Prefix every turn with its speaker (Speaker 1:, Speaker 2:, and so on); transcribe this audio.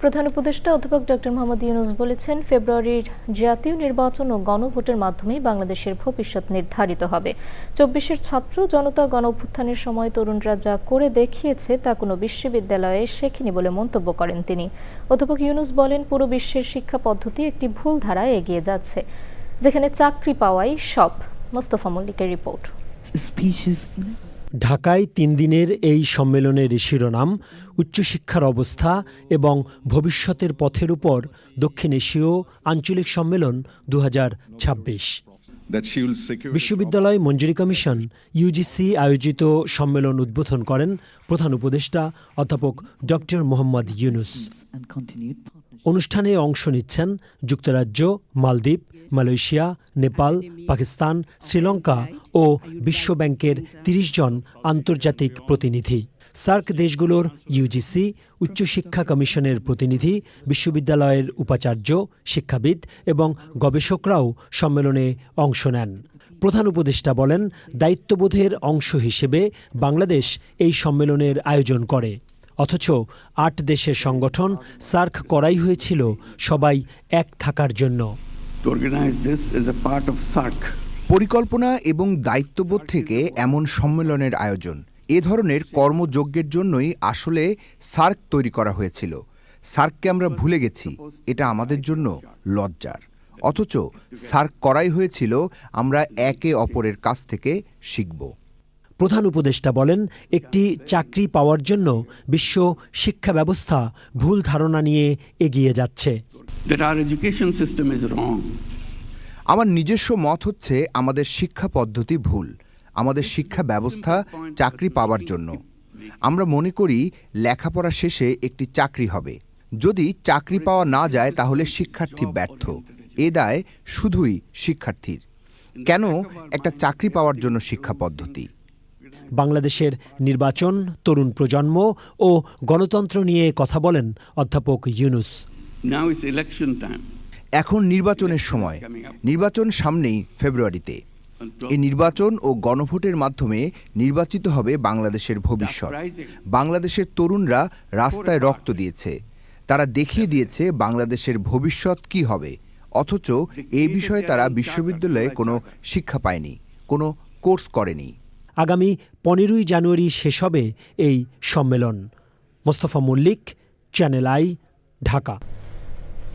Speaker 1: প্রধান উপদেষ্টা অধ্যাপক ডক্টর মোহাম্মদ ইউনূস বলেছেন, ফেব্রুয়ারির জাতীয় নির্বাচন ও গণভোটের মাধ্যমে বাংলাদেশের ভবিষ্যৎ নির্ধারিত হবে। ২৪-এর ছাত্র জনতা গণঅভ্যুত্থানের সময় তরুণরা যা করে দেখিয়েছে তা কোনো বিশ্ববিদ্যালয়ে শেখেনি বলে মন্তব্য করেন তিনি। অধ্যাপক ইউনূস বলেন, পুরো বিশ্বের শিক্ষা পদ্ধতি একটি ভুল ধারায় এগিয়ে যাচ্ছে, যেখানে চাকরি পাওয়াই সব। মোস্তফা মল্লিকের রিপোর্ট।
Speaker 2: ঢাকায় ৩ দিনের এই সম্মেলনের শিরোনাম উচ্চশিক্ষার অবস্থা এবং ভবিষ্যতের পথের উপর দক্ষিণ এশীয় আঞ্চলিক সম্মেলন ২০২৬। বিশ্ববিদ্যালয় মঞ্জুরি কমিশন ইউজিসি আয়োজিত সম্মেলন উদ্বোধন করেন প্রধান উপদেষ্টা অধ্যাপক ডক্টর মোহাম্মদ ইউনূস। অনুষ্ঠানে অংশ নিচ্ছেন যুক্তরাজ্য, মালদ্বীপ, মালয়েশিয়া, নেপাল, পাকিস্তান, শ্রীলঙ্কা ও বিশ্বব্যাংকের ৩০ জন আন্তর্জাতিক প্রতিনিধি। সার্ক দেশগুলোর ইউজিসি, উচ্চশিক্ষা কমিশনের প্রতিনিধি, বিশ্ববিদ্যালয়ের উপাচার্য, শিক্ষাবিদ এবং গবেষকরাও সম্মেলনে অংশ নেন। প্রধান উপদেষ্টা বলেন, দায়িত্ববোধের অংশ হিসেবে বাংলাদেশ এই সম্মেলনের আয়োজন করে। অথচ ৮ দেশের সংগঠন সার্ক করাই হয়েছিল সবাই এক থাকার জন্য।
Speaker 3: পরিকল্পনা এবং দায়িত্ববোধ থেকে এমন সম্মেলনের আয়োজন, এ ধরনের কর্মযজ্ঞের জন্যই আসলে সার্ক তৈরি করা হয়েছিল। সার্ককে আমরা ভুলে গেছি, এটা আমাদের জন্য লজ্জার। অথচ সার্ক করাই হয়েছিল আমরা একে অপরের কাছ থেকে শিখব।
Speaker 2: প্রধান উপদেষ্টা বলেন, একটি চাকরি পাওয়ার জন্য বিশ্ব শিক্ষা ব্যবস্থা ভুল ধারণা নিয়ে এগিয়ে যাচ্ছে।
Speaker 3: আমার নিজস্ব মত হচ্ছে, আমাদের শিক্ষা পদ্ধতি ভুল। আমাদের শিক্ষা ব্যবস্থা চাকরি পাওয়ার জন্য। আমরা মনে করি লেখাপড়া শেষে একটি চাকরি হবে। যদি চাকরি পাওয়া না যায় তাহলে শিক্ষার্থী ব্যর্থ। এ দায় শুধুই শিক্ষার্থীর। কেন একটা চাকরি পাওয়ার জন্য শিক্ষা পদ্ধতি?
Speaker 2: বাংলাদেশের নির্বাচন, তরুণ প্রজন্ম ও গণতন্ত্র নিয়ে কথা বলেন অধ্যাপক ইউনূস।
Speaker 3: এখন নির্বাচনের সময়। নির্বাচন সামনেই ফেব্রুয়ারিতে। এই নির্বাচন ও গণভোটের মাধ্যমে নির্বাচিত হবে বাংলাদেশের ভবিষ্যৎ। বাংলাদেশের তরুণরা রাস্তায় রক্ত দিয়েছে। তারা দেখিয়ে দিয়েছে বাংলাদেশের ভবিষ্যৎ কি হবে। অথচ এই বিষয়ে তারা বিশ্ববিদ্যালয়ে কোনো শিক্ষা পায়নি, কোনো কোর্স করেনি।
Speaker 2: আগামী ১৫ই জানুয়ারি শেষ হবে এই সম্মেলন। Mostafa Mallik, Channel I, Dhaka.